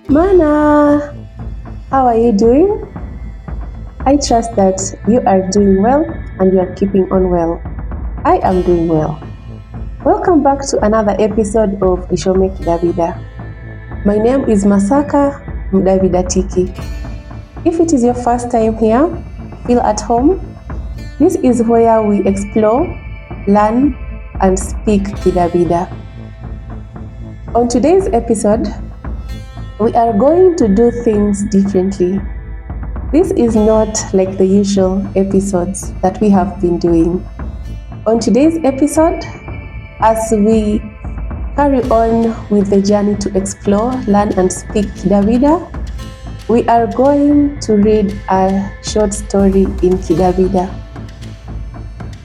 Mana, how are you doing? I trust that you are doing well and you are keeping on well. I am doing well. Welcome back to another episode of Ishome Kidawida. My name is Masaka Mdavidatiki. If it is your first time here, feel at home. This is where we explore, learn, and speak Kidawida. On today's episode, we are going to do things differently. This is not like the usual episodes that we have been doing. On today's episode, as we carry on with the journey to explore, learn, and speak Kidawida, we are going to read a short story in Kidawida.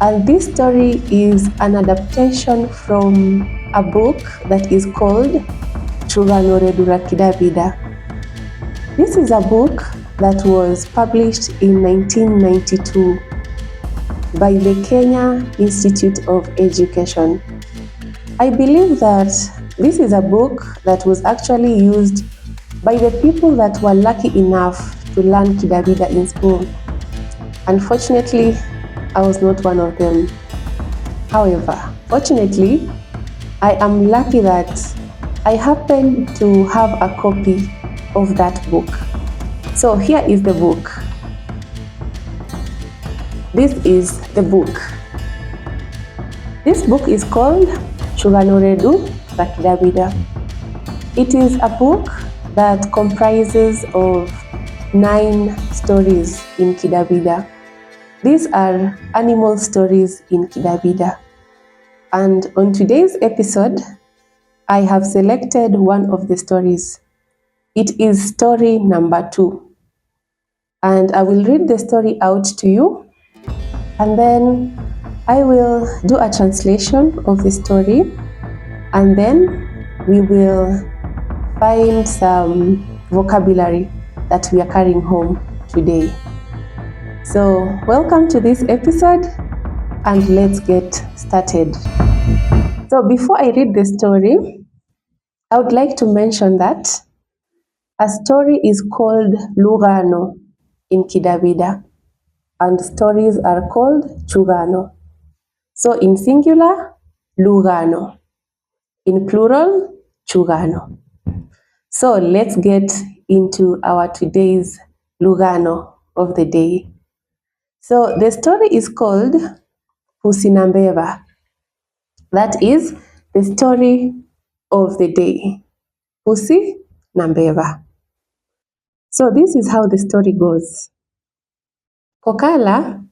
And this story is an adaptation from a book that is called Chuganuredura Kidawida. This is a book that was published in 1992 by the Kenya Institute of Education. I believe that this is a book that was actually used by the people that were lucky enough to learn Kidawida in school. Unfortunately, I was not one of them. However, fortunately, I am lucky that I happen to have a copy of that book. So here is the book. This is the book. This book is called Chuganuredura Kidawida. It is a book that comprises of 9 stories in Kidawida. These are animal stories in Kidawida. And on today's episode, I have selected one of the stories. It is story number 2. And I will read the story out to you, and then I will do a translation of the story, and then we will find some vocabulary that we are carrying home today. So, welcome to this episode, and let's get started. So, before I read the story, I would like to mention that a story is called Lugano in Kidawida, and stories are called Chugano. So in singular, Lugano. In plural, Chugano. So let's get into our today's Lugano of the day. So the story is called Pusi na Mbewa. That is the story of the day. Pusi na Mbewa. So this is how the story goes. Kokala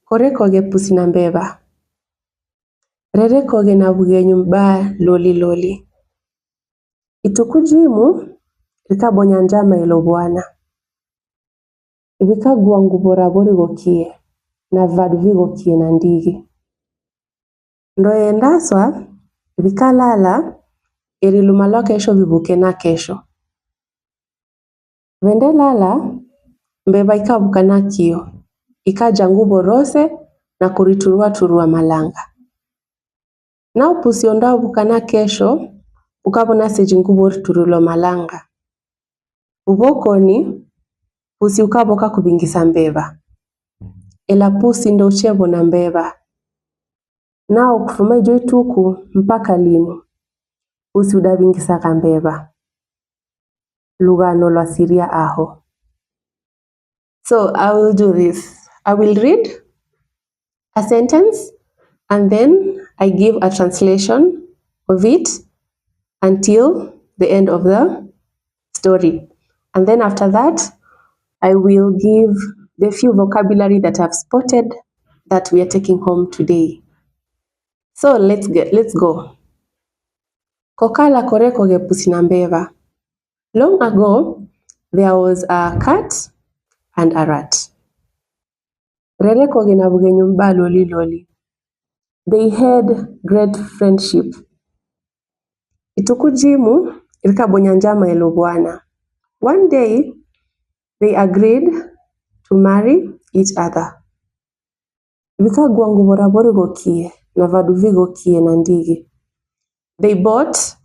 korekoge Pusi na Mbewa. Rerekoge na bugenyu mba loli. Itukujimu rikabonya njama ilo bwana. Vikagwa ngubora borigokie na vadu vigokie na ndigi. Ndoyendaswa vikalala irilumalo kesho vibuke na kesho. Vendelala Mbeba ikabuka na kio. Ikaja ngubo rose na turua malanga. Na Pusi ondabuka na kesho ukabona sejingubo turulo malanga. Ubokoni Pusi ukaboka kubingisa Mbewa. Ela Pusi ndo uchebo na Mbewa. Nao kufuma ijo ituku mpaka lino. Pusi udabingisa ka Mbewa. Lugano lwa siria aho. So I will do this. I will read a sentence and then I give a translation of it until the end of the story. And then after that, I will give the few vocabulary that I've spotted that we are taking home today. So let's go. Kokala korekoge Pusi na Mbewa. Long ago, there was a cat and a rat. Rerekoge na bugenyu mba loli. They had great friendship. Itukujimu rikabonya njama ilo bwana. One day, they agreed to marry each other. Vikagwa ngubora borigokie na vadu vigokie na ndigi. They bought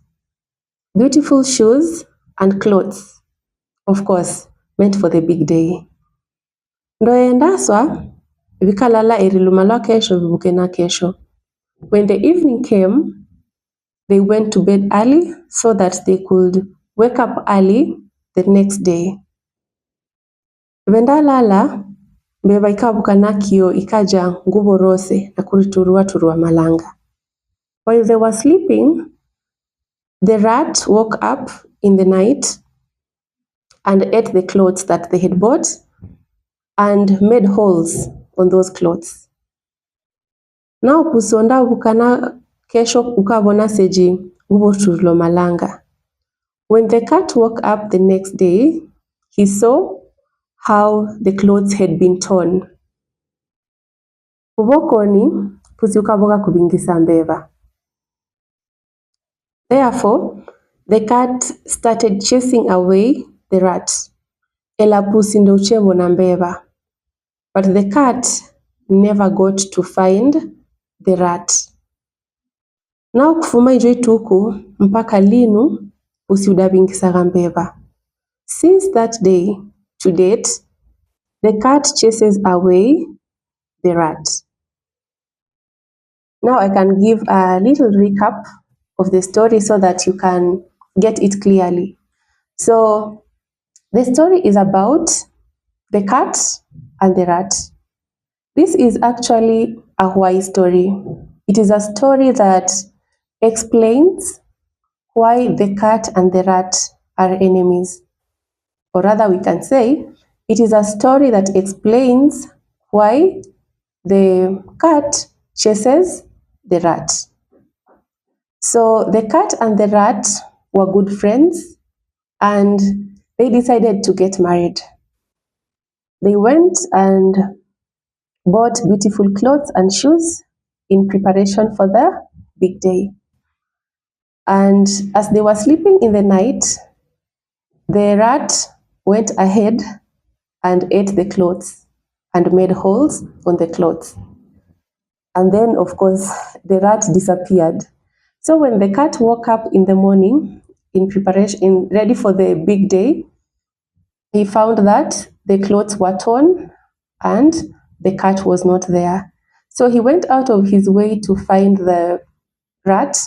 beautiful shoes and clothes of course, meant for the big day. Ndoendaswa vikalala eriluma lwa kesho vivuke na kesho. When the evening came, they went to bed early so that they could wake up early the next day. Vendalala Mbewa ikabuka nakio ikaja nguvo rose na kuriturua malanga. While they were sleeping, the rat woke up in the night and ate the clothes that they had bought and made holes on those clothes. Now kusonda bukana kesho ukabona seji nguvo turilo malanga. When the cat woke up the next day, he saw how the clothes had been torn. Ubokoni Pusi ukaboka kubingisa Mbewa. Therefore, the cat started chasing away the rat. Ela Pusi ndo uchebo na Mbewa. But the cat never got to find the rat. Now kufuma ijo ituku mpaka linu Pusi udabingisaga Mbewa. Since that day to date, the cat chases away the rat. Now I can give a little recap of the story so that you can get it clearly. So the story is about the cat and the rat. This is actually a why story. It is a story that explains why the cat and the rat are enemies. Or rather, we can say it is a story that explains why the cat chases the rat. So the cat and the rat were good friends and they decided to get married. They went and bought beautiful clothes and shoes in preparation for the big day. And as they were sleeping in the night, the rat went ahead and ate the clothes and made holes on the clothes. And then, of course, the rat disappeared. So when the cat woke up in the morning, ready for the big day, he found that the clothes were torn and the cat was not there. So he went out of his way to find the rat,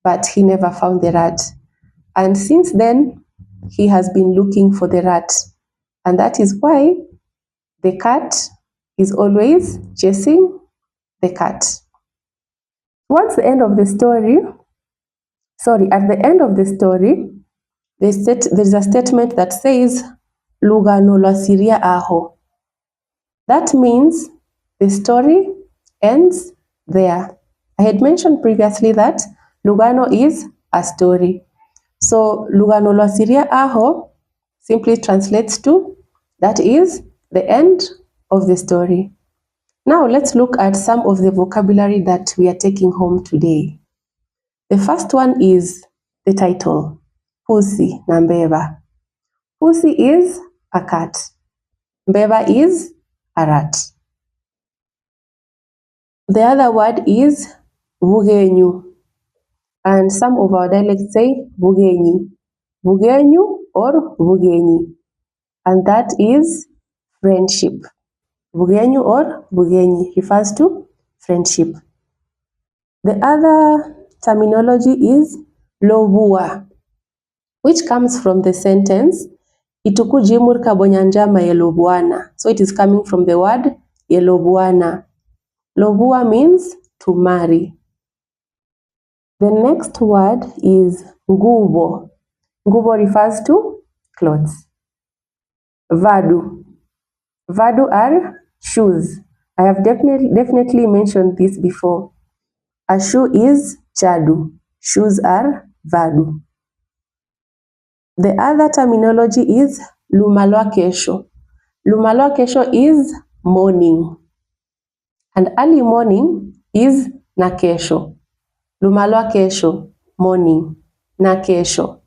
but he never found the rat. And since then, he has been looking for the rat. And that is why the cat is always chasing the cat. At the end of the story, there is a statement that says, Lugano lwa siria aho. That means the story ends there. I had mentioned previously that Lugano is a story. So Lugano lwa siria aho simply translates to, that is the end of the story. Now let's look at some of the vocabulary that we are taking home today. The first one is the title, Pusi na Mbewa. Pusi is a cat. Mbewa is a rat. The other word is vugenyu. And some of our dialects say vugenyi. Vugenyu or vugenyi. And that is friendship. Vugenyu or vugenyi refers to friendship. The other terminology is lobua, which comes from the sentence itukujimur kabonyanjama yelobuana. So it is coming from the word yelobuana. Lobua means to marry. The next word is nguvo. Nguvo refers to clothes. Vadu. Vadu are shoes. I have definitely mentioned this before. A shoe is chadu. Shoes are vadu. The other terminology is lumalwa kesho. Lumalwa kesho is morning. And early morning is na kesho. Lumalwa kesho, morning. Na kesho.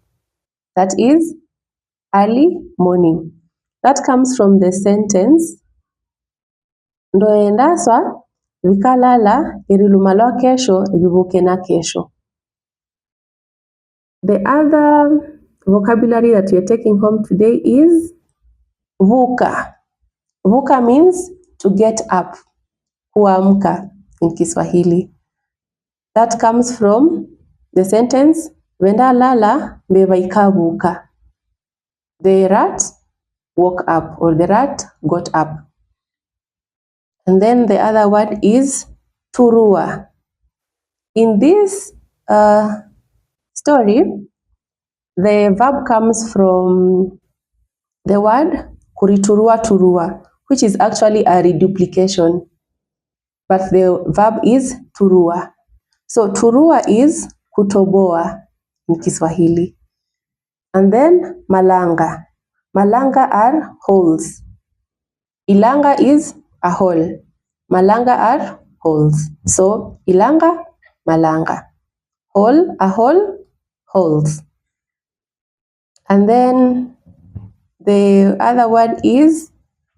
That is early morning. That comes from the sentence ndoendaswa vikalala irilumalwa kesho vivuke na kesho. The other vocabulary that we are taking home today is vuka. Vuka means to get up, kuamka in Kiswahili. That comes from the sentence, Venda lala Mbewa ikavuka. The rat woke up, or the rat got up. And then the other word is turua. In this story, the verb comes from the word kuriturua turua, which is actually a reduplication, but the verb is turua. So turua is kutoboa in Kiswahili. And then malanga. Malanga are holes. Ilanga is a hole. Malanga are holes. So ilanga, malanga. Hole, a hole, holes. And then the other word is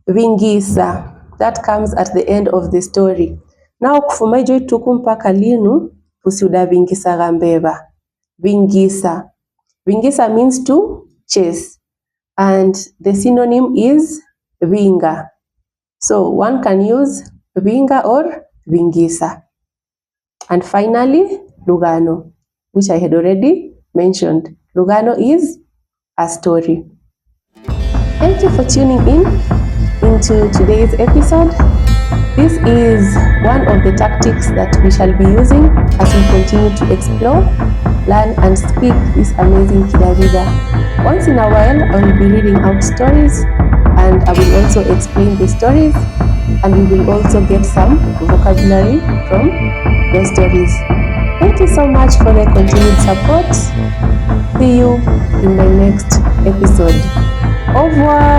vingisa. That comes at the end of the story. Now kufuma ijo ituku mpaka linu usiuda vingisa gambeba. Vingisa. Vingisa means to chase, and the synonym is vinga. So one can use vinga or vingisa. And finally, lugano, which I had already mentioned. Lugano is a story. Thank you for tuning in into today's episode. This is one of the tactics that we shall be using as we continue to explore, learn and speak this amazing Kidawida. Once in a while, I will be reading out stories, and I will also explain the stories, and we will also get some vocabulary from the stories. Thank you so much for the continued support. See you in my next episode. Au revoir.